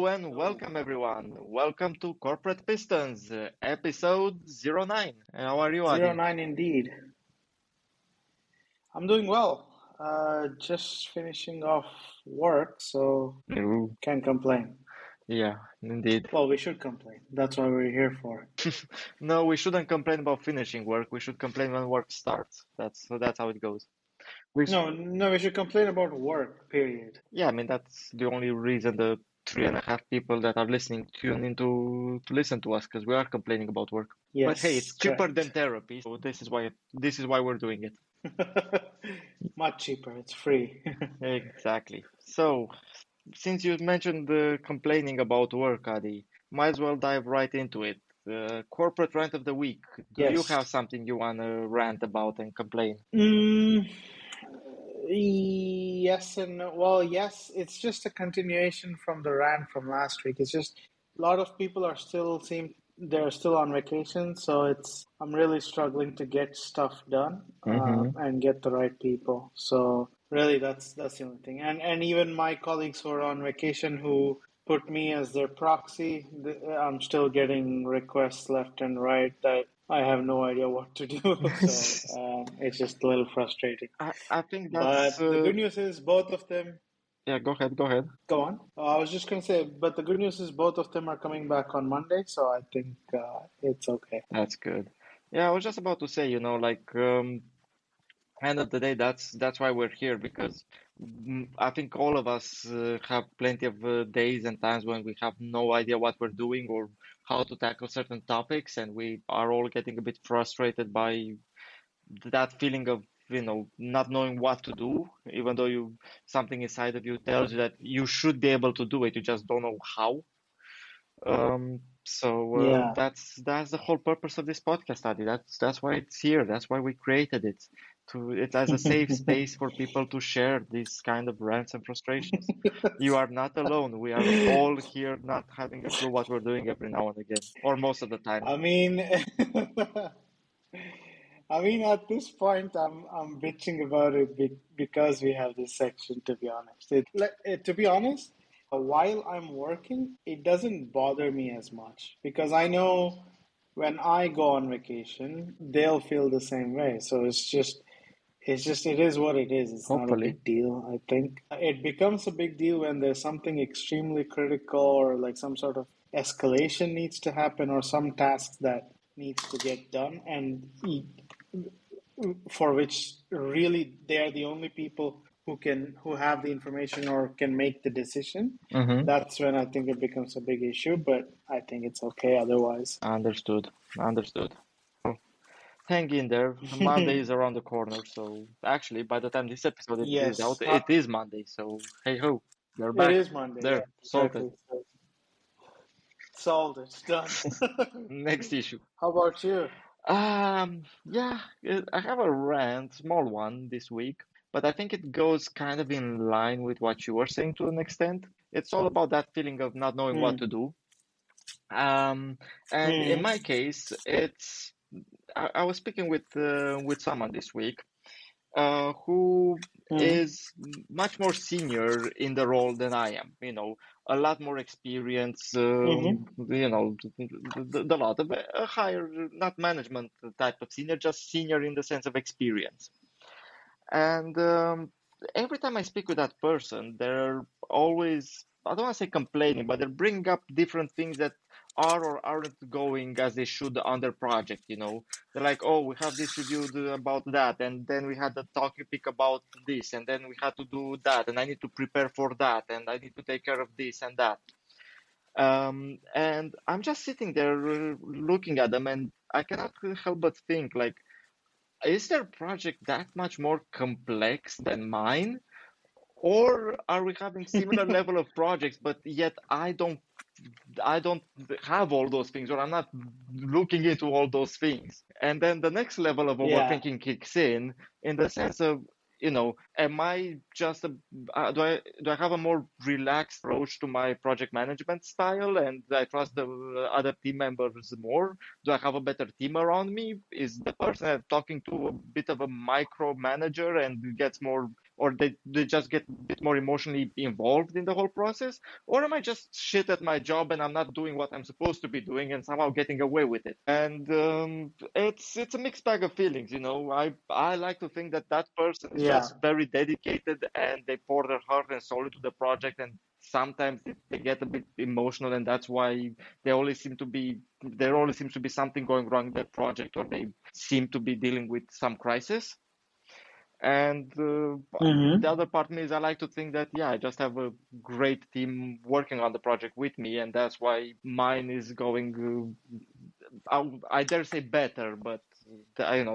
Hello and welcome everyone. Welcome to Corporate Pistons, episode 09. How are you, Zero Adi? nine indeed. I'm doing well. Just finishing off work, so Ooh, can't complain. yeah, indeed. Well, we should complain. That's what we're here for. No, we shouldn't complain about finishing work. We should complain when work starts. That's how it goes. We, sh- No, we should complain about work, period. yeah, I mean that's the only reason the 3.5 people that are listening tune into to listen to us because we are complaining about work. But hey, Yes, it's cheaper than correct. therapy, so this is why we're doing it. Much cheaper. It's free. Exactly. So, since you mentioned the complaining about work, Adi, might as well dive right into it. Corporate rant of the week. Do you Yes. have something you want to rant about and complain? Mm, yes and no. Well, yes, it's just a continuation from the rant from last week. It's just a lot of people are still seem they're still on vacation, so it's I'm really struggling to get stuff done Mm-hmm. and get the right people. So really, that's the only thing. And even my colleagues who are on vacation who put me as their proxy, I'm still getting requests left and right that I have no idea what to do. So it's just a little frustrating. I think that's But the good news is both of them yeah. Go ahead. go on. I was just going to say, but the good news is both of them are coming back on Monday, so I think it's okay. That's good. Yeah, I was just about to say, like end of the day, that's why we're here because I think all of us have plenty of days and times when we have no idea what we're doing or how to tackle certain topics, and we are all getting a bit frustrated by that feeling of not knowing what to do, even though you something inside of you tells you that you should be able to do it, you just don't know how. So Yeah. that's the whole purpose of this podcast study. That's why it's here. That's why we created it. It as a safe space for people to share these kind of rants and frustrations. You are not alone. We are all here not having a clue what we're doing every now and again, or most of the time. I mean, at this point, I'm bitching about it because we have this section. To be honest, to be honest, while I'm working, it doesn't bother me as much because I know when I go on vacation, they'll feel the same way. So it is what it is. It's not a Hopefully. big deal, I think. It becomes a big deal when there's something extremely critical or like some sort of escalation needs to happen or some tasks that needs to get done and for which really they are the only people who have the information or can make the decision. Mm-hmm. That's when I think it becomes a big issue, but I think it's okay otherwise. Understood. Understood. Hang in there. Monday is around the corner, so actually, by the time this episode is Yes, out, it is Monday. So hey ho, you're it back. is Monday. Yeah, There, sorted. exactly. So solved. It's done. Next issue. How about you? Yeah, I have a rant, small one this week, but I think it goes kind of in line with what you were saying to an extent. It's all about that feeling of not knowing what to Hmm. do. Um, and in Hmm. my case, I was speaking with someone this week who Hmm. is much more senior in the role than I am. A lot more experience. Hmm. The lot of a higher, not management type of senior, just senior in the sense of experience. And every time I speak with that person, they're always, I don't want to say complaining, but they're bringing up different things that are or aren't going as they should on their project, They're like, oh, we have this reviewed about that, and then we had the topic about this, and then we had to do that, and I need to prepare for that, and I need to take care of this and that. And I'm just sitting there looking at them, and I cannot help but think, like, is their project that much more complex than mine? Or are we having similar level of projects, but yet I don't have all those things, or I'm not looking into all those things. And then the next level of Yeah. overthinking kicks in the sense of, am I just do I have a more relaxed approach to my project management style, and I trust the other team members more? Do I have a better team around me? Is the person I'm talking to a bit of a micromanager and gets more or they just get a bit more emotionally involved in the whole process, or am I just shit at my job and I'm not doing what I'm supposed to be doing and somehow getting away with it? And it's a mixed bag of feelings, you know. I like to think that that person is Yeah. just very dedicated and they pour their heart and soul into the project, and sometimes they get a bit emotional, and that's why there always seems to be something going wrong in the project, or they seem to be dealing with some crisis. And the Mm-hmm. other part of me is I like to think that, yeah, I just have a great team working on the project with me, and that's why mine is going, I dare say better, but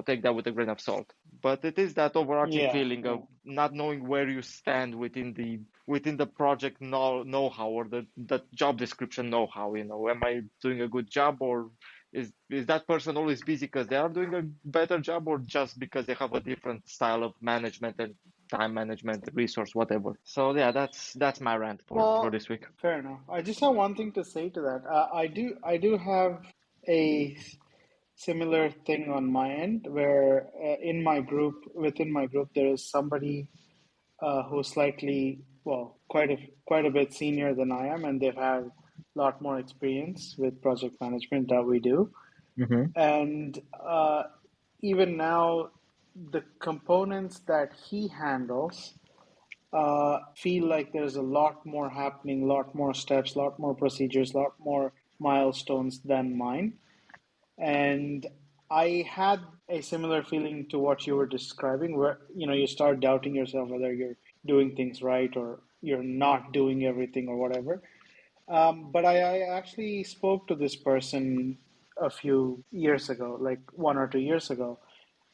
take that with a grain of salt. But it is that overarching Yeah. feeling Yeah. of not knowing where you stand within the project know-how, or the job description know-how. You know, am I doing a good job, or is that person always busy because they are doing a better job, or just because they have a different style of management and time management, resource, whatever. So yeah, that's my rant for Well, this week. fair enough. I just have one thing to say to that. I do have a similar thing on my end where within my group, there is somebody who's slightly, well, quite a bit senior than I am, and they've had a lot more experience with project management that we do. Mm-hmm. And even now, the components that he handles feel like there's a lot more happening, a lot more steps, a lot more procedures, a lot more milestones than mine. And I had a similar feeling to what you were describing, where you start doubting yourself whether you're doing things right or you're not doing everything or whatever. But I actually spoke to this person a few years ago, like 1 or 2 years ago,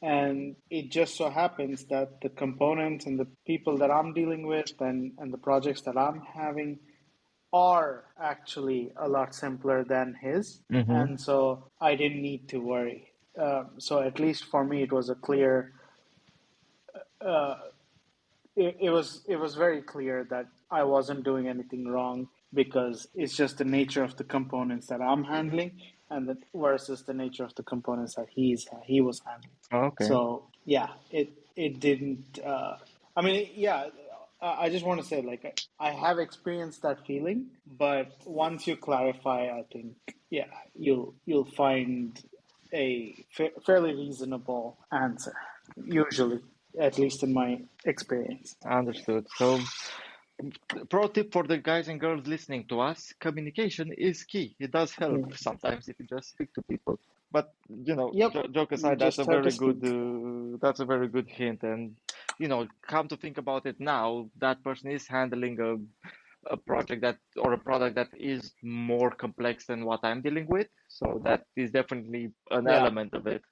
and it just so happens that the components and the people that I'm dealing with and the projects that I'm having are actually a lot simpler than his. Mm-hmm. And so I didn't need to worry. So at least for me, it was a clear, uh, it was very clear that I wasn't doing anything wrong because it's just the nature of the components that I'm handling and that versus the nature of the components that he was handling. Okay. So yeah, it didn't. I mean, yeah. I just want to say, like, I have experienced that feeling, but once you clarify, I think, yeah, you'll find a fairly reasonable answer. Usually, at least in my experience. Understood. So, pro tip for the guys and girls listening to us, communication is key. It does help Mm. sometimes if you just speak to people. But, Yep, joke you aside, just have to speak. that's a very good hint. And, come to think about it now, that person is handling a project or a product that is more complex than what I'm dealing with. So that is definitely an Yeah. element of it.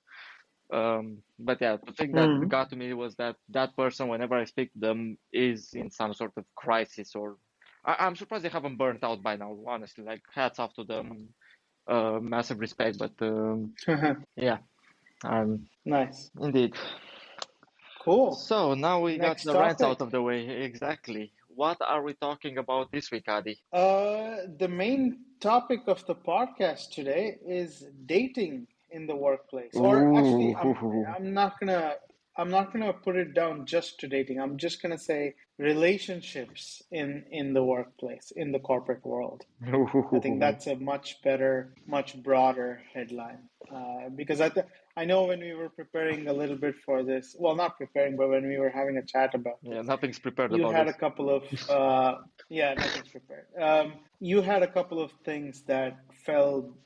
But yeah, the thing that Mm. got to me was that person, whenever I speak to them, is in some sort of crisis, or I'm surprised they haven't burnt out by now, honestly. Like, hats off to them, massive respect. But yeah, Nice. indeed. Cool. So now we got Next the rants out topic. of the way. Exactly. What are we talking about this week, Adi? The main topic of the podcast today is dating in the workplace. Or actually, Ooh. I'm not gonna put it down just to dating. I'm just gonna say relationships in the workplace, in the corporate world. I think that's a much better, much broader headline. Because I know when we were preparing a little bit for this, well, not preparing, but when we were having a chat about Yeah, this, nothing's prepared you about had a this. couple of, yeah, nothing's prepared. You had a couple of things that fell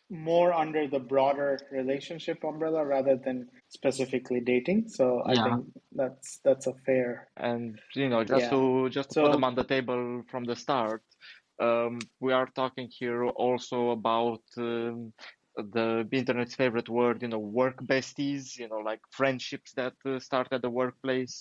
more under the broader relationship umbrella rather than specifically dating. So I Yeah. think that's a fair, And just yeah. to put them So on the table from the start, we are talking here also about the internet's favorite word, work besties, like friendships that start at the workplace.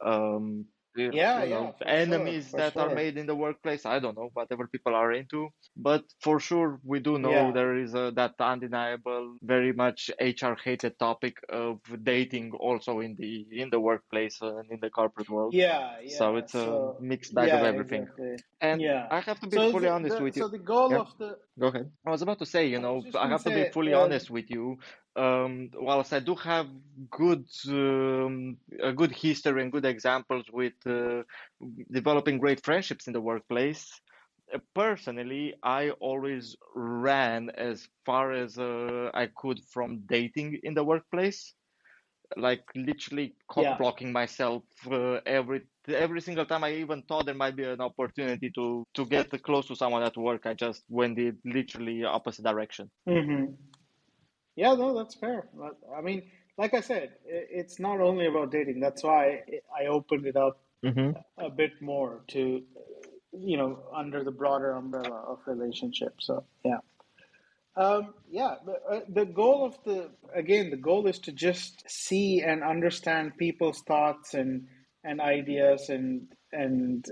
Um, yeah, yeah, for sure, enemies for that are sure. made in the workplace. I don't know, whatever people are into. But for sure, we do know Yeah, there is that undeniable, very much HR hated topic of dating also in the workplace and in the corporate world. yeah, So yeah. it's a So mixed bag of yeah, everything. exactly. And Yeah. I have to be So is fully it honest the with you. so the goal Yeah, of the go ahead. I was about to say, I was just I gonna have to be say, fully honest with you. whilst I do have a good history and good examples with developing great friendships in the workplace, personally, I always ran as far as I could from dating in the workplace, like literally cock Yeah. blocking myself every single time I even thought there might be an opportunity to get close to someone at work. I just went the literally opposite direction. Hmm. Yeah, no, that's fair. I mean, like I said, it's not only about dating. That's why I opened it up Hmm. a bit more to, under the broader umbrella of relationships. So, yeah. Yeah, the goal of the goal is to just see and understand people's thoughts and ideas and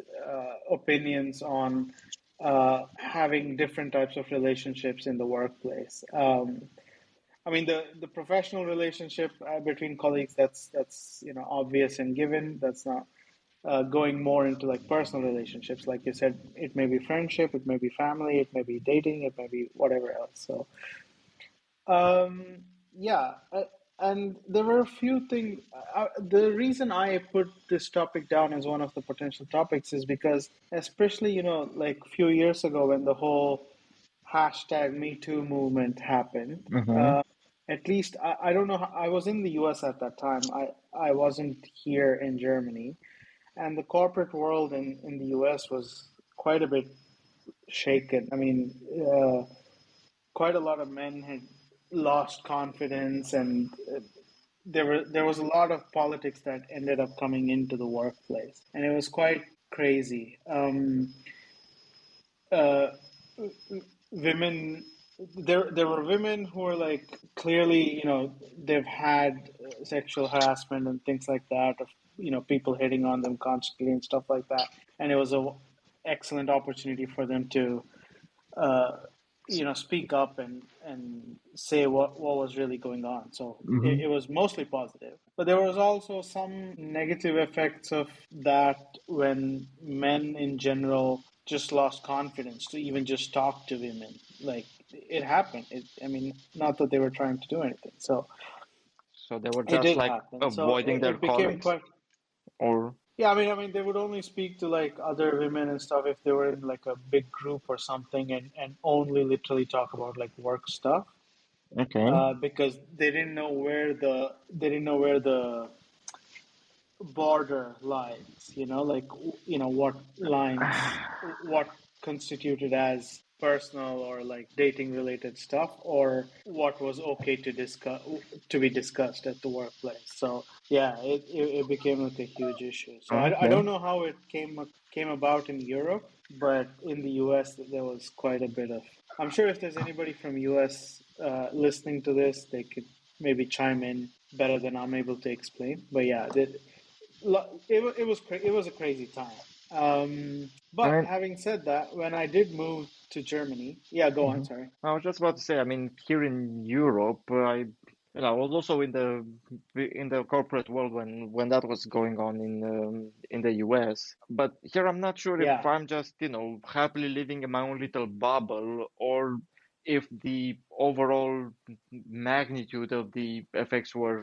opinions on having different types of relationships in the workplace. I mean, the professional relationship between colleagues, that's obvious and given. That's not going more into like personal relationships. Like you said, it may be friendship, it may be family, it may be dating, it may be whatever else. So, yeah, and there were a few things. The reason I put this topic down as one of the potential topics is because, especially, like a few years ago when the whole hashtag Me Too movement happened. Hmm. At least I don't know. I was in the U.S. at that time. I wasn't here in Germany, and the corporate world in the U.S. was quite a bit shaken. I mean, quite a lot of men had lost confidence, and there was a lot of politics that ended up coming into the workplace, and it was quite crazy. Uh, Women, there were women who were like clearly, they've had sexual harassment and things like that of people hitting on them constantly and stuff like that, and it was a excellent opportunity for them to uh, speak up and say what was really going on. So Hmm. it was mostly positive, but there was also some negative effects of that when men in general just lost confidence to even just talk to women. Like it happened. I mean, not that they were trying to do anything. So So they were it just did like happen. So avoiding their it became colleagues, quite. or Yeah, I mean, they would only speak to like other women and stuff if they were in like a big group or something, and only literally talk about like work stuff, okay. because they didn't know where the border lines, like what lines, what constituted as personal or like dating related stuff, or what was okay to be discussed at the workplace. So yeah, it became like a huge issue. So I Okay. don't know how it came about in Europe, but in the US there was quite a bit of. I'm sure if there's anybody from US listening to this, they could maybe chime in better than I'm able to explain. But yeah, it was a crazy time. I But mean, having said that, when I did move to Germany, yeah, go on. mhm. Sorry. I was just about to say, I mean, here in Europe, I was also in the corporate world when that was going on in the US. But here, I'm not sure if Yeah, I'm just, happily living in my own little bubble, or if the overall magnitude of the effects were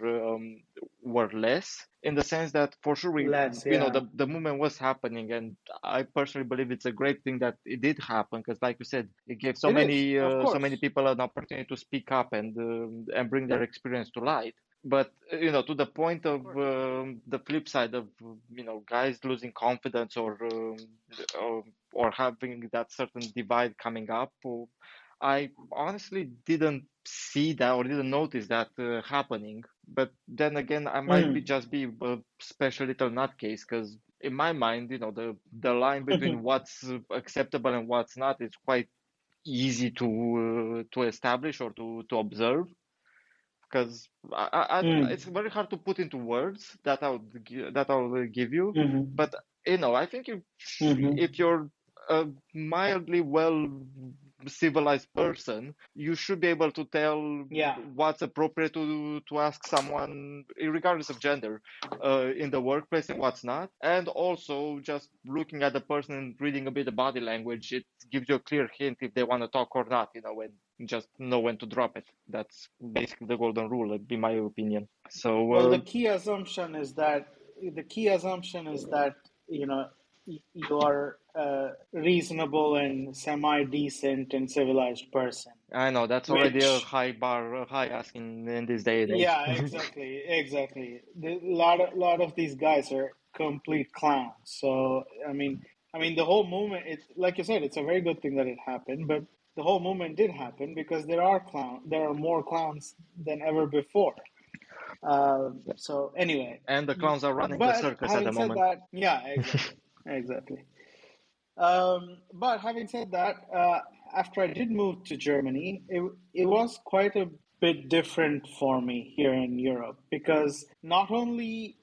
less, in the sense that for sure less. Yeah. the movement was happening, and I personally believe it's a great thing that it did happen, because like you said, it gave It is, of so many course. people an opportunity to speak up and bring their experience to light. But to the point Of of course. the flip side of guys losing confidence, or having that certain divide coming up, I honestly didn't see that or didn't notice that happening. But then again, I might be Mm. just be a special little nutcase, because in my mind, the line between what's acceptable and what's not is quite easy to establish or to observe. Because it's Mm. very hard to put into words that I'll give you. Mm-hmm. But I think if Mm-hmm. you're a mildly well civilized person, you should be able to tell Yeah. what's appropriate to ask someone, regardless of gender, in the workplace, and what's not. And also, just looking at the person and reading a bit of body language, it gives you a clear hint if they want to talk or not. just know when to drop it. That's basically the golden rule, in my opinion. So, Well, the key assumption is that you know you are a reasonable and semi-decent and civilized person, I know that's already a which high bar, a high asking in this day and age. yeah, exactly. A lot of these guys are complete clowns. So I mean, the whole movement. It like you said, it's a very good thing that it happened, but the whole movement did happen because there are more clowns than ever before. So anyway, And the clowns are running the but circus at the having said moment. that, yeah, exactly. But having said that, after I did move to Germany, it was quite a bit different for me here in Europe because not only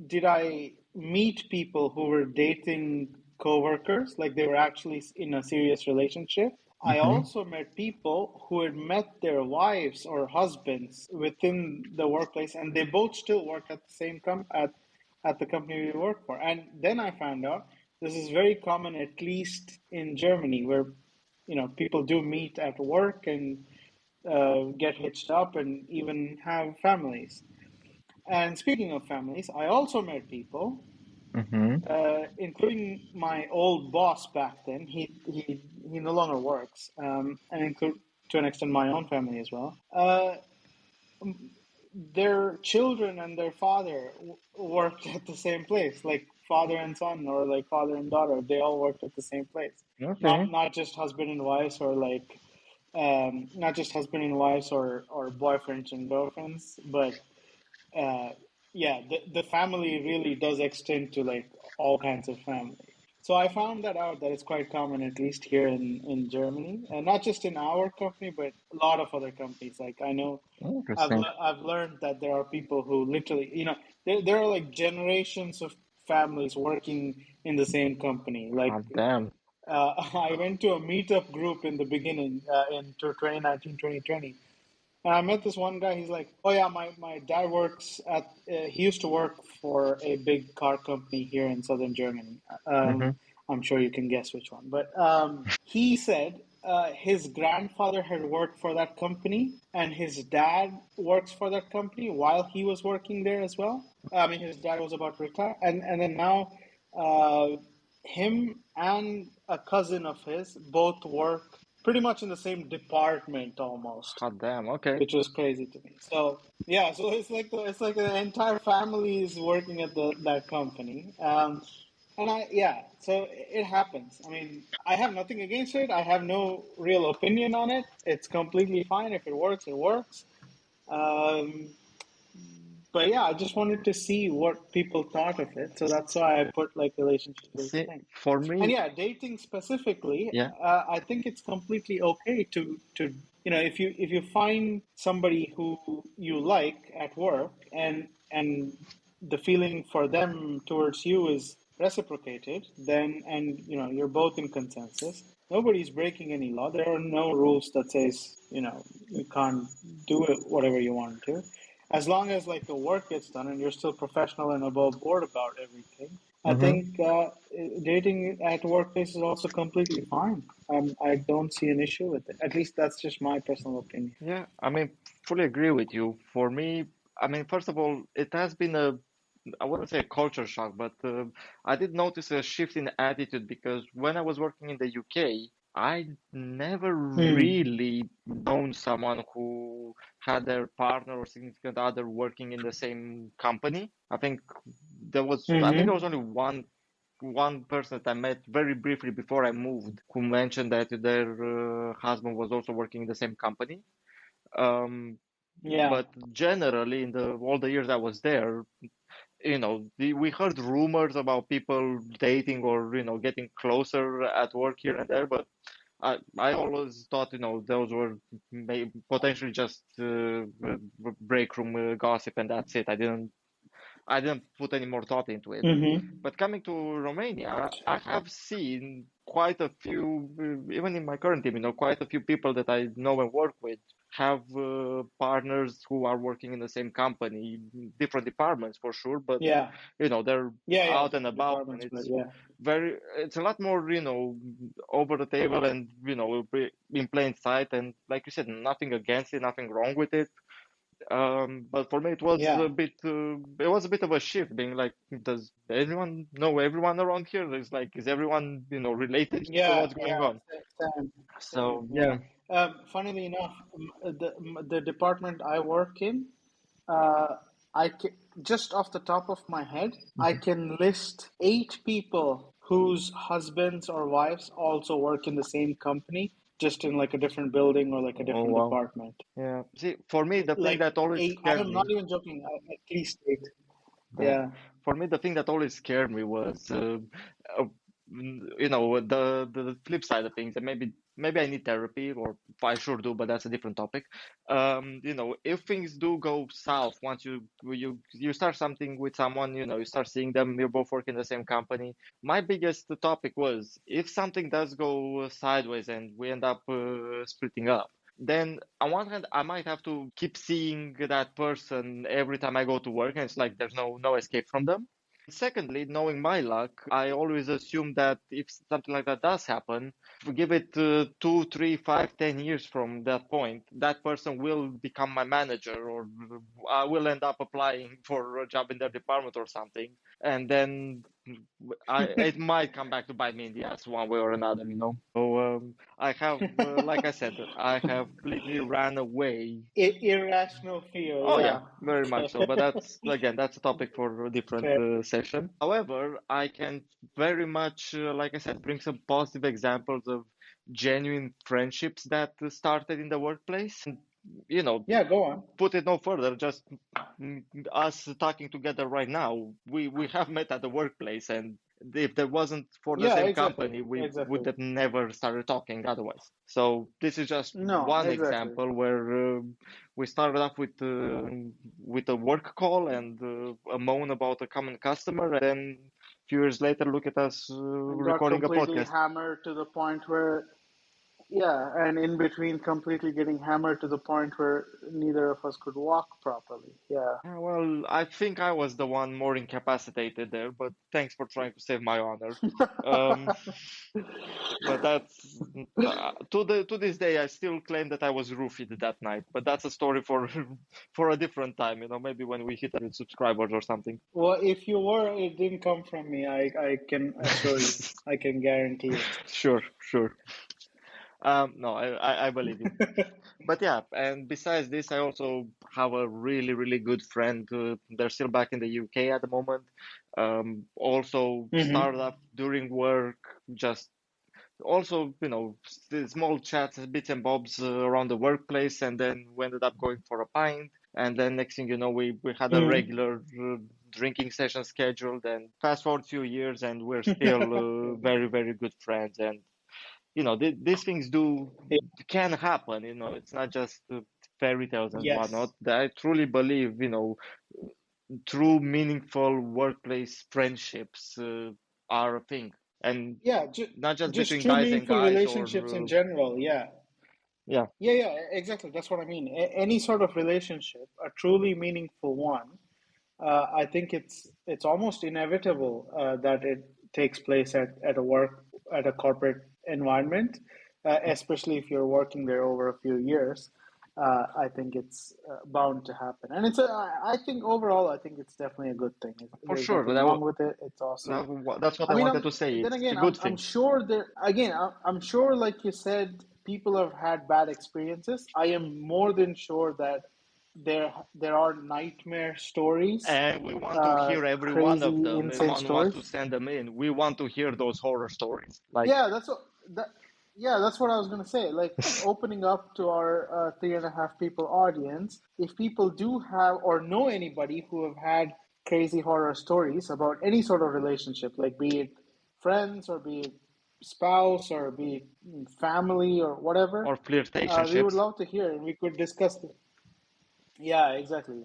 did I meet people who were dating coworkers, like they were actually in a serious relationship, I Hmm. also met people who had met their wives or husbands within the workplace, and they both still worked at the same at the company we work for. And then I found out this is very common, at least in Germany, where people do meet at work and get hitched up and even have families. And speaking of families, I also met people, Hmm. including my old boss back then. He no longer works, and include to an extent my own family as well. Their children and their father worked at the same place, like father and son, or like father and daughter. They all worked at the same place. Okay. Not just husband and wives, or like not just husband and wives, or boyfriends and girlfriends, but uh, yeah, the family really does extend to like all kinds of family. So I found that out that it's quite common, at least here in Germany, and not just in our company, but a lot of other companies. Like I know, Interesting. I've learned that there are people who literally, there are like generations of families working in the same company. Like God damn. I went to a meetup group in the beginning in 2019, 2020. And I met this one guy. He's like, "Oh yeah, my dad works at. He used to work for a big car company here in southern Germany. Hmm. I'm sure you can guess which one. But he said his grandfather had worked for that company, and his dad works for that company while he was working there as well. I mean, his dad was about to retire, and then now, uh, him and a cousin of his both work pretty much in the same department almost, God damn. Okay. which was crazy to me. So yeah, so it's like the entire family is working at that company. And so it happens. I mean, I have nothing against it. I have no real opinion on it. It's completely fine. If it works, it works. Um, but yeah, I just wanted to see what people thought of it. So that's why I put like relationship as See, a thing. for And me, yeah, dating specifically, yeah. I think it's completely okay to if you find somebody who you like at work, and the feeling for them towards you is reciprocated, then and you're both in consensus. Nobody's breaking any law. There are no rules that says you can't do it whatever you want to, as long as like the work gets done and you're still professional and above board about everything. I Hmm. think dating at workplace is also completely fine. I don't see an issue with it. At least that's just my personal opinion. Yeah, I mean, fully agree with you. For me, I mean, first of all, it has been I wouldn't say a culture shock, but I did notice a shift in attitude because when I was working in the UK, I never Hmm. really known someone who had their partner or significant other working in the same company. I think there was Mm-hmm. only one person that I met very briefly before I moved who mentioned that their husband was also working in the same company. Um, Yeah. but generally, in the all the years I was there, we heard rumors about people dating or getting closer at work here and there, but I always thought those were potentially just break room gossip and that's it. I didn't put any more thought into it. Mm-hmm. But coming to Romania, I have seen quite a few, even in my current team, quite a few people that I know and work with have partners who are working in the same company, different departments for sure, but Yeah. they're Yeah. out and about, and Departments, but yeah. it's a lot more, over the table and, in plain sight. And like you said, nothing against it, nothing wrong with it. But for me, Yeah. it was a bit of a shift, being like, does everyone know everyone around here? It's like, is everyone, related here, or Yeah. what's going Yeah. on? Same. Same. So Yeah. yeah. Funnily enough, the department I work in, uh, I can, just off the top of my head, I can list 8 people whose husbands or wives also work in the same company, just in like a different building or like a Oh different wow. department. Yeah. See, for me, the thing Like that always 8. I scared am not me, even joking. At least 8. yeah, Yeah. for me, the thing that always scared me was, uh, the flip side of things. And maybe I need therapy, or I sure do, but that's a different topic. If things do go south, once you start something with someone, you start seeing them, you're both working in the same company. My biggest topic was, if something does go sideways and we end up splitting up, then on one hand, I might have to keep seeing that person every time I go to work, and it's like there's no escape from them. Secondly, knowing my luck, I always assume that if something like that does happen, if we give it 2, 3, 5, 10 years from that point, that person will become my manager, or I will end up applying for a job in their department or something. And then it might come back to bite me in the ass one way or another. So like I said, I have completely ran away. Irrational fear. Oh yeah, Yeah. very much Okay. so. But that's a topic for a different Fair. session. However, I can very much, like I said, bring some positive examples of genuine friendships that started in the workplace. And, you know, Yeah, go on. put it no further, just us talking together right now, we have met at the workplace, and if there wasn't for the Yeah, same exactly. company, we would Exactly. have never started talking otherwise. So this is just No, one exactly. example where we started off with a work call and a moan about a common customer, and then a few years later, look at us And got recording a completely podcast. hammered to the point where, yeah, and in between completely getting hammered to the point where neither of us could walk properly. Yeah. Yeah, well, I think I was the one more incapacitated there, but thanks for trying to save my honor. Um, but that's to this day, I still claim that I was roofied that night. But that's a story for for a different time. Maybe when we hit 100 subscribers or something. Well, if you were, it didn't come from me. I can assure you. I can guarantee it. Sure, sure. No, I believe you. But yeah, and besides this, I also have a really, really good friend. They're still back in the UK at the moment. Also started Hmm. up during work, just also, small chats, bits and bobs around the workplace, and then we ended up going for a pint. And then next thing you know, we had a Hmm. regular drinking session scheduled. And fast forward a few years, and we're still very, very good friends. And these things can happen. It's not just fairy tales and whatnot. Yes. I truly believe, true meaningful workplace friendships are a thing, and Yeah, not just just between true guys and meaningful guys, relationships or in general. Yeah. yeah, Yeah, yeah, exactly. That's what I mean. Any sort of relationship, a truly meaningful one, I think it's almost inevitable that it takes place at a work at a corporate environment, especially if you're working there over a few years. I think it's bound to happen, and I think overall, I think it's definitely a good thing. for There's sure. nothing wrong with it. It's awesome. That's what I I mean, wanted to say. then It's a again, good I'm thing. sure there again. I'm sure, like you said, people have had bad experiences. I am more than sure that there are nightmare stories, And we want to hear every one of crazy, them. If insane someone wants stories. to send them in, we want to hear those horror stories. Like, Yeah, that's what that. Yeah, that's what I was gonna say. Like opening up to our 3.5 people audience, if people do have or know anybody who have had crazy horror stories about any sort of relationship, like be it friends or be it spouse or be it family or whatever, or we would flirtationships. love to hear and we could discuss it. Yeah, exactly.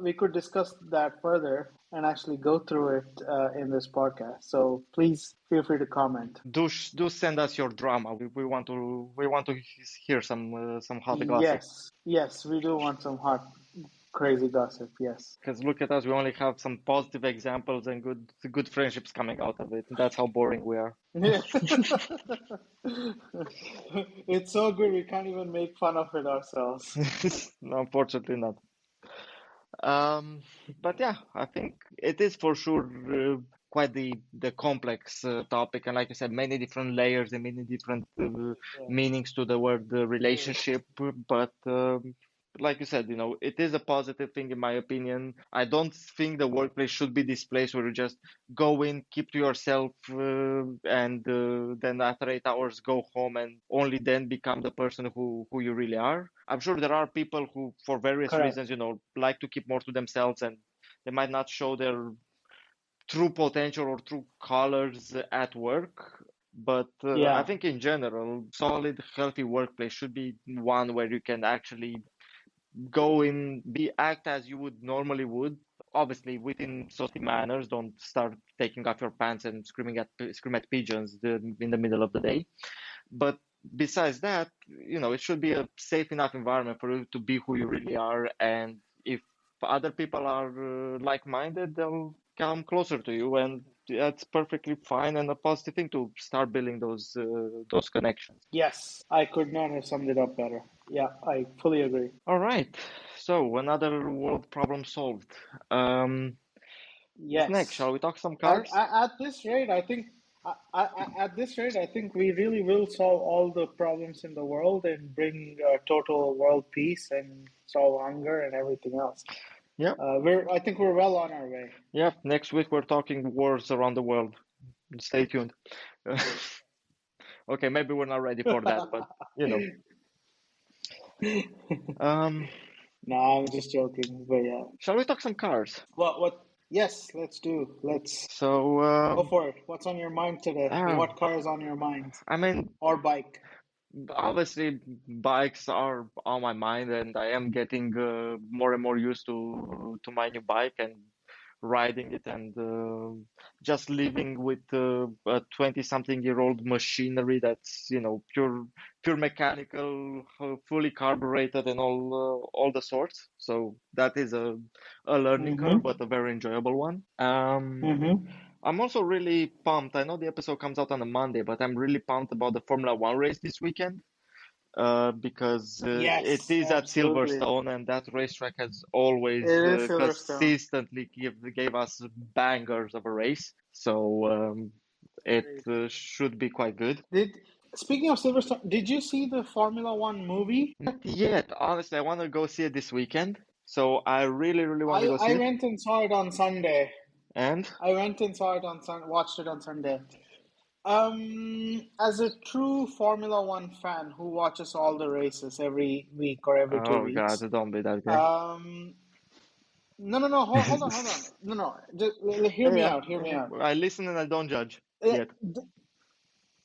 We could discuss that further and actually go through it in this podcast. So please feel free to comment. Do send us your drama. We want to hear some hot gossip. Yes, yes, we do want some hot, crazy gossip. Yes. Because look at us, we only have some positive examples and good friendships coming out of it. That's how boring we are. Yeah. It's so good we can't even make fun of it ourselves. No, unfortunately not. Um, but yeah, I think it is for sure quite the complex topic, and like you said, many different layers and many different meanings to the word relationship. But like you said, it is a positive thing in my opinion. I don't think the workplace should be this place where you just go in, keep to yourself, and then after 8 hours go home and only then become the person who you really are. I'm sure there are people who, for various Correct. reasons, like to keep more to themselves and they might not show their true potential or true colors at work. But I Yeah, think in general, solid, healthy workplace should be one where you can actually go in, act as you would normally would. Obviously, within society manners, don't start taking off your pants and scream at pigeons in the middle of the day. But besides that, it should be a safe enough environment for you to be who you really are. And if other people are like-minded, they'll come closer to you, and that's perfectly fine and a positive thing to start building those connections. yes, I could not have summed it up better. Yeah, I fully agree. All right. So another world problem solved. What's next? Yes. Shall we talk some At, cars? at, at this rate, I think at this rate, I think we really will solve all the problems in the world and bring total world peace and solve hunger and everything else. Yeah. I think we're well on our way. Yeah. Next week we're talking wars around the world. Stay tuned. Okay, maybe we're not ready for that, but you know. Um, No, I'm just joking, but yeah. shall we talk some cars? What? Yes, let's do. Let's So, go for it. What's on your mind today? uh, What car is on your mind? I mean, Or bike? obviously, bikes are on my mind, and I am getting more and more used to my new bike and riding it, and just living with a 20-something-year-old machinery that's, pure mechanical, fully carbureted, and all the sorts. So that is a learning curve, Mm-hmm. but a very enjoyable one. Mm-hmm. I'm also really pumped. I know the episode comes out on a Monday, but I'm really pumped about the Formula One race this weekend because it Yes, is at absolutely. Silverstone, and that racetrack has It always is Silverstone. consistently gave us bangers of a race. So it Great. should be quite good. Did Speaking of Silverstone, did you see the Formula One movie? Not yet, honestly. I want to go see it this weekend, so I really, really want to go see I it. went and saw it on Sunday. And I went and saw it on watched it on Sunday. As a true Formula One fan who watches all the races every week or every two oh God, weeks, don't be that guy. um, no, hold on, no, just hear Yeah, me yeah. out, hear me out. I listen and I don't judge Uh, yet.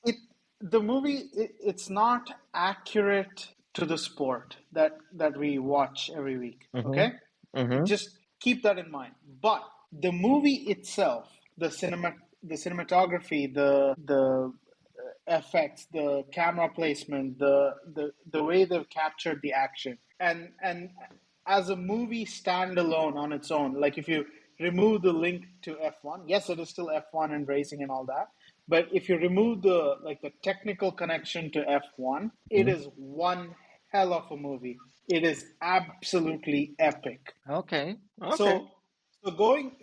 it the movie it's not accurate to the sport that we watch every week. Mm-hmm. Okay, Mm-hmm. just keep that in mind. But the movie itself, the cinematography, the effects, the camera placement, the way they've captured the action, and as a movie standalone on its own, like if you remove the link to F1, yes, it is still F1 and racing and all that. But if you remove the technical connection to F1, it is one hell of a movie. It is absolutely epic. Okay. Okay. So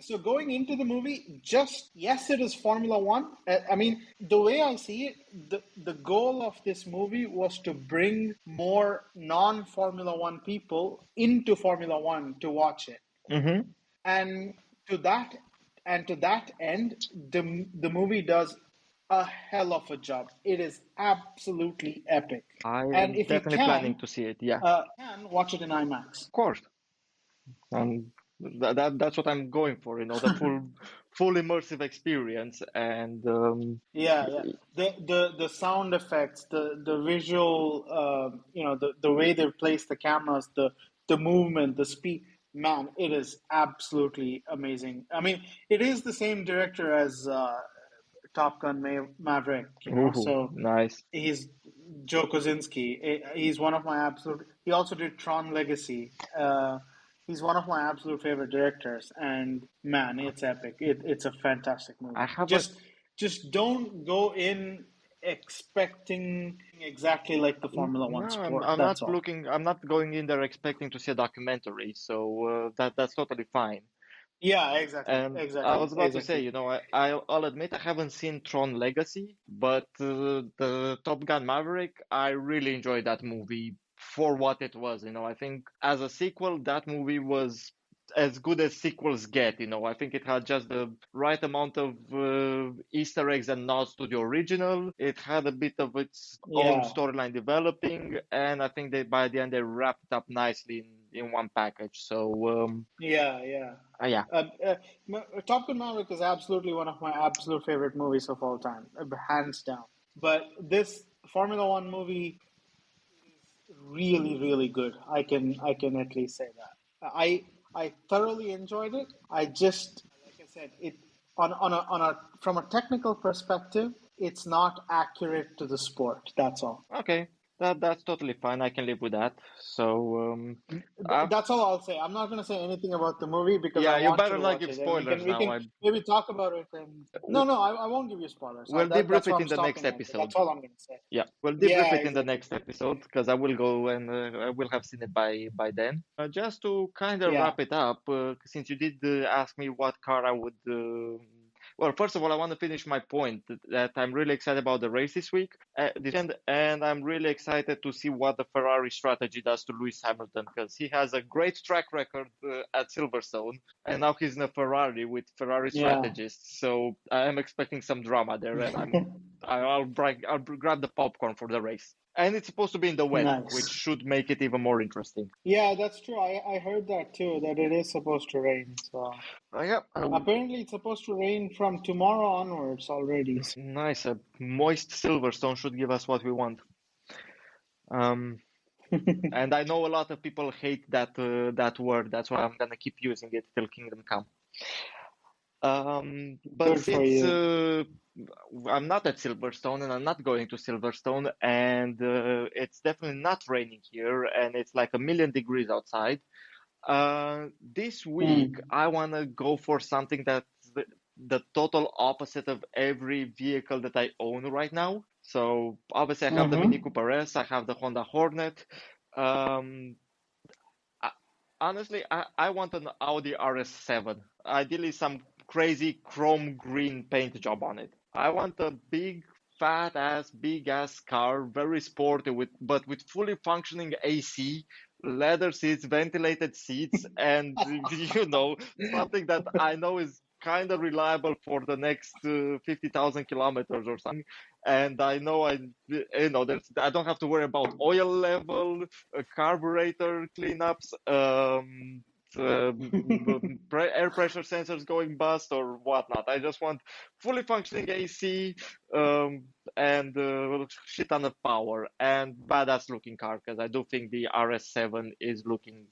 so going into the movie, just yes, it is Formula One. I mean, the way I see it, the goal of this movie was to bring more non-Formula One people into Formula One to watch it, Mm-hmm. and to that to that end, the movie does a hell of a job. It is absolutely epic, I and am if you definitely planning to see it. Yeah, can watch it in IMAX. of course. That's what I'm going for, the full immersive experience. And Yeah. The sound effects, the visual, the way they place the cameras, the the movement, the speed. Man, it is absolutely amazing. I mean, it is the same director as Top Gun Maverick, Ooh, so nice. he's Joe Kosinski. He's one of my absolute. He also did Tron Legacy. He's one of my absolute favorite directors, and man, it's epic. It's a fantastic I movie. have a Just don't go in expecting exactly like the Formula no, One I'm, sport. I'm not That's all. looking. I'm not going in there expecting to see a documentary, so that's totally fine. Yeah, exactly, And I exactly, was about to say, exactly. I'll admit I haven't seen Tron Legacy, but the Top Gun Maverick, I really enjoyed that movie for what it was. I think as a sequel, that movie was as good as sequels get. I think it had just the right amount of Easter eggs and nods to the original. It had a bit of its own Yeah, storyline developing, and I think they by the end they wrapped it up nicely in one package. So yeah, yeah. yeah. Top Gun Maverick is absolutely one of my absolute favorite movies of all time, hands down. But this Formula One movie really, really good. I can at least say that. I thoroughly enjoyed it. I just, like I said, it on a from a technical perspective, it's not accurate to the sport. That's all. Okay, that's totally fine. I can live with that. So, uh, That's all I'll say. I'm not going to say anything about the movie because I yeah, you want you better to not watch give it, and we can spoilers we now. can maybe talk about it. And no, no, I won't give you spoilers. We'll That's debrief why it I'm in the next stopping right there. episode. That's all I'm going to say. Yeah, we'll debrief Yeah, it in the exactly. next episode because I will go and I will have seen it by then. Just to kind of Yeah. wrap it up, since you did ask me what car I would. Well, first of all, I want to finish my point that I'm really excited about the race this weekend, and I'm really excited to see what the Ferrari strategy does to Lewis Hamilton because he has a great track record at Silverstone, and now he's in a Ferrari with Ferrari Yeah. strategists. So I am expecting some drama there, and I'll grab the popcorn for the race. And it's supposed to be in the west, which Nice. should make it even more interesting. Yeah, that's true. I heard that too, that it is supposed to rain. So Yeah, apparently it's supposed to rain from tomorrow onwards already. nice. A moist Silverstone should give us what we want. Um, and I know a lot of people hate that word. That's why I'm gonna keep using it till Kingdom Come. But Good for since you. I'm not at Silverstone and I'm not going to Silverstone, and it's definitely not raining here, and it's like a million degrees outside. This week, Hmm. I want to go for something that's the total opposite of every vehicle that I own right now. So obviously, I have the Mini Mm-hmm. Cooper S, I have the Honda Hornet. Um, I, honestly, I want an Audi RS7. Ideally, some crazy chrome green paint job on it. I want a big ass car, very sporty but with fully functioning AC, leather seats, ventilated seats, and something that I know is kind of reliable for the next 50,000 kilometers or something. And I know I don't have to worry about oil level, carburetor cleanups, uh, air pressure sensors going bust or whatnot. I just want fully functioning AC, and shit ton of power and badass looking car because I do think the RS7 is looking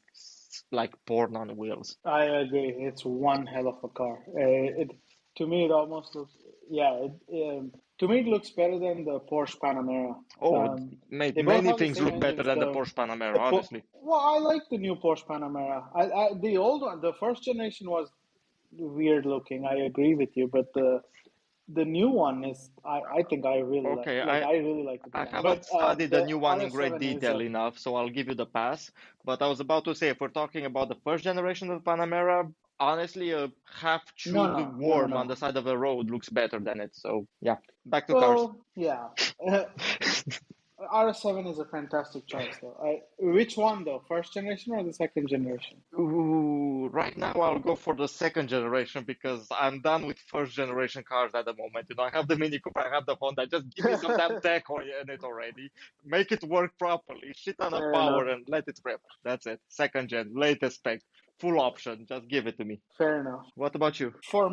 like porn on wheels. I agree. It's one hell of a car. It to me it almost looks yeah. To me it looks better than the Porsche Panamera. Oh, Um, mate, they both many have the things same look better engines than the though. Porsche Panamera, The honestly. well, I like the new Porsche Panamera. The old one, the first generation was weird looking. I agree with you, but the new one is I think I really like. Okay, Like I really like the I design. But haven't studied the the new one in great RS7 is detail a enough, so I'll give you the pass. But I was about to say, if we're talking about the first generation of Panamera, honestly, a half-chewed worm on the no. side of the road looks better than it. So, yeah, back to cars. Well, yeah. RS7 is a fantastic choice, though. Which one, though? First generation or the second generation? Ooh, right now I'll go for the second generation because I'm done with first generation cars at the moment. I have the Mini Cooper, I have the Honda. Just give me some damn tech in it already. Make it work properly. Shit ton of Fair power enough. and let it rip. That's it. Second gen, latest spec, full option. Just give it to me. Fair enough. What about you? For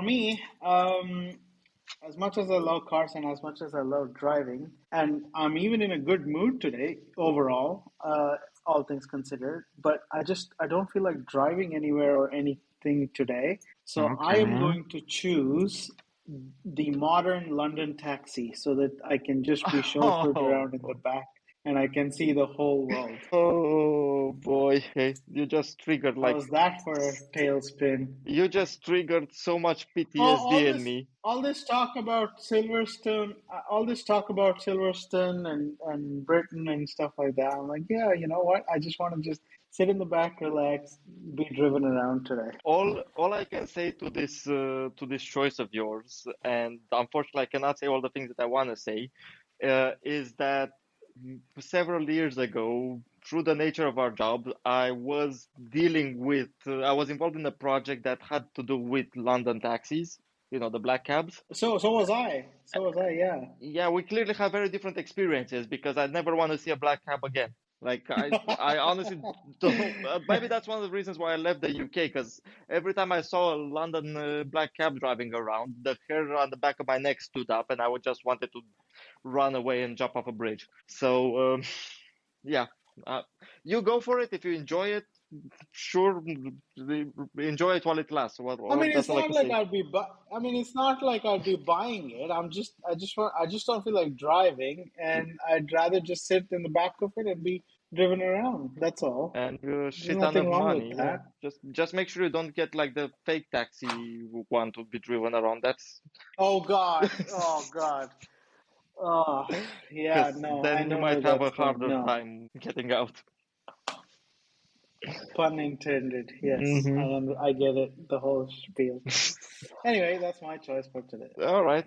me, as much as I love cars and as much as I love driving, and I'm even in a good mood today overall. all things considered. But I don't feel like driving anywhere or anything today. So I am Okay. going to choose the modern London taxi so that I can just be chauffeured Oh, around in the back and I can see the whole world. oh boy. Hey, you just triggered How's that for a tailspin? so much Oh, PTSD in me. all this talk about Silverstone, all this talk about Silverstone and Britain and stuff like that. I'm like, yeah, you know what? I just want to just sit in the back, relax, be driven around today. All I can say to this choice of yours, and unfortunately I cannot say all the things that I want to say, is that several years ago, through the nature of our job, I was involved in a project that had to do with London taxis, the black cabs. So was I. So was I. Yeah. Yeah, we clearly have very different experiences because I never want to see a black cab again. I honestly don't. Maybe that's one of the reasons why I left the UK because every time I saw a London black cab driving around, the hair on the back of my neck stood up, and I would just wanted to run away and jump off a bridge. So, yeah, uh, you go for it if you enjoy it. Sure, enjoy it while it lasts. I mean, That's it's all I not can like say. I'd be. I mean, it's not like I'd be buying it. I just don't feel like driving, and I'd rather just sit in the back of it and be driven around. That's all. And There's shit ton nothing of wrong with money. Yeah, that. just make sure you don't get like the fake taxi one to be driven around. That's Oh God. Oh God. Oh, yeah. because No, I then you know where might have a that's going. harder No, time getting out. pun intended. Yes, Hmm. I get it. The whole spiel. Anyway, that's my choice for today. All right,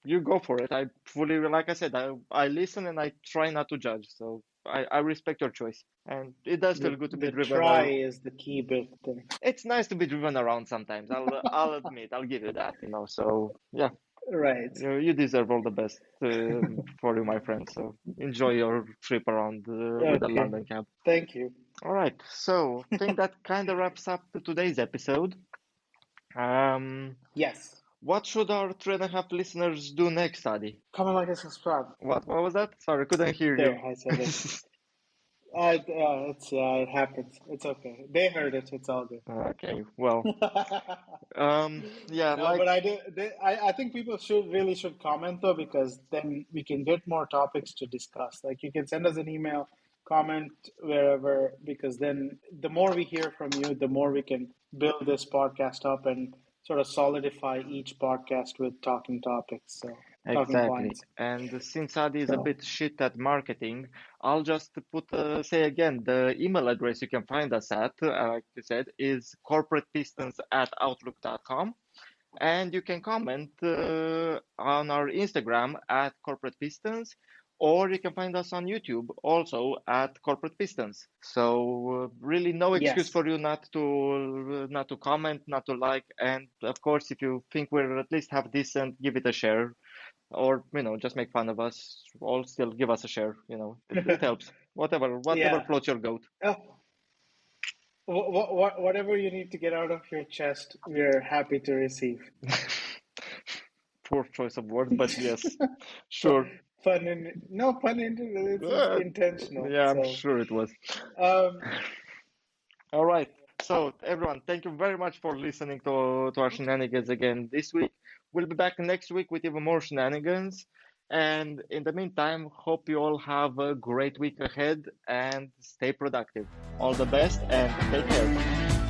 you go for it. I fully, like I said, I listen and I try not to judge. So I respect your choice, and it does feel good to be The driven. try is the key bit there. It's nice to be driven around sometimes. I'll admit, I'll give you that. So yeah. Right. You deserve all the best for you, my friend. So enjoy your trip around with the Okay. London cab. Thank you. All right. So I think that kind of wraps up today's episode. Um, Yes. what should our 3.5 listeners do next, Adi? Comment, like, and subscribe. What was that? Sorry, couldn't hear you. There, I said it. It happens. It's okay. They heard it. It's all good. Okay. Well, yeah, No, like but I think people should comment though, because then we can get more topics to discuss. Like you can send us an email, comment wherever, because then the more we hear from you, the more we can build this podcast up and sort of solidify each podcast with talking topics. So talking exactly. points. And since Adi is a So bit shit at marketing, I'll just say again, the email address you can find us at, like you said, is corporatepistons@outlook.com. And you can comment on our Instagram at Corporate Pistons, or you can find us on YouTube also at Corporate Pistons. So really no excuse yes. for you not to comment, not to like, and of course, if you think we're at least half decent, give it a share, or just make fun of us, or still give us a share. It helps. Whatever Yeah. floats your goat. Oh, whatever you need to get out of your chest, we're happy to receive. Poor choice of words, but yes, sure. No pun intended. It's Uh, intentional. yeah, I'm So, sure it was. um, All right. So, everyone, thank you very much for listening to our shenanigans again this week. We'll be back next week with even more shenanigans. And in the meantime, hope you all have a great week ahead and stay productive. All the best and take care.